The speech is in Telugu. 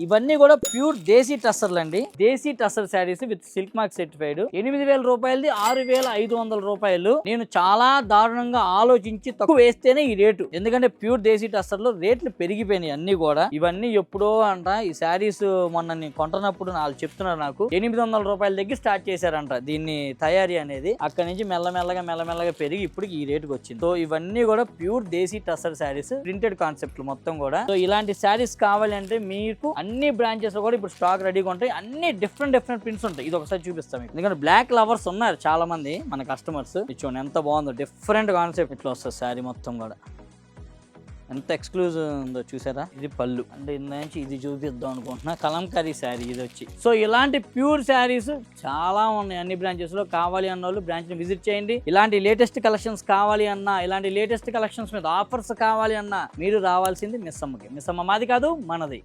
ఇవన్నీ కూడా ప్యూర్ దేశీ టస్సర్లు అండి. Desi tussar saris with silk mark certified. 8,000 రూపాయలది 6,500 రూపాయలు. నేను చాలా దారుణంగా ఆలోచించి తక్కువ వేస్తేనే ఈ రేటు, ఎందుకంటే ప్యూర్ దేశీ టస్సర్లు రేట్లు పెరిగిపోయినాయి అన్ని కూడా. ఇవన్నీ ఎప్పుడో అంట ఈ శారీస్ మొన్న నేను కొంటున్నప్పుడు వాళ్ళు చెప్తున్నారు నాకు 800 రూపాయల దగ్గర స్టార్ట్ చేశారంట దీన్ని తయారీ అనేది. అక్కడి నుంచి మెల్లమెల్లగా పెరిగి ఇప్పుడు ఈ రేటుకి వచ్చింది. సో ఇవన్నీ కూడా ప్యూర్ దేశీ టస్సర్ శారీస్, ప్రింటెడ్ కాన్సెప్ట్ మొత్తం కూడా. సో ఇలాంటి శారీస్ కావాలి అంటే మీకు అన్ని బ్రాంచెస్ లో కూడా ఇప్పుడు స్టాక్ రెడీగా ఉంటాయి. అన్ని డిఫరెంట్ ప్రింట్స్ ఉంటాయి. ఇది ఒకసారి చూపిస్తాం మీకు, ఎందుకంటే బ్లాక్ లవర్స్ ఉన్నారు చాలా మంది మన కస్టమర్స్. చూడండి ఎంత బాగుందో, డిఫరెంట్ కాన్సెప్ట్ ఇట్లా వస్తుంది శారీ మొత్తం కూడా. ఎంత ఎక్స్క్లూజివ్ ఉందో చూసారా. ఇది పళ్ళు అంటే ఇందులోంచి ఇది చూపిద్దాం అనుకుంటున్నా. కలంకారీ శారీ ఇది వచ్చి. సో ఇలాంటి ప్యూర్ శారీస్ చాలా ఉన్నాయి అన్ని బ్రాంచెస్ లో. కావాలి అన్న వాళ్ళు బ్రాంచ్ ని విజిట్ చేయండి. ఇలాంటి లేటెస్ట్ కలెక్షన్స్ కావాలి అన్నా, ఇలాంటి లేటెస్ట్ కలెక్షన్స్ మీద ఆఫర్స్ కావాలి అన్నా మీరు రావాల్సింది మిస్ అమ్మకి. మిస్ అమ్మ మాది కాదు, మనది.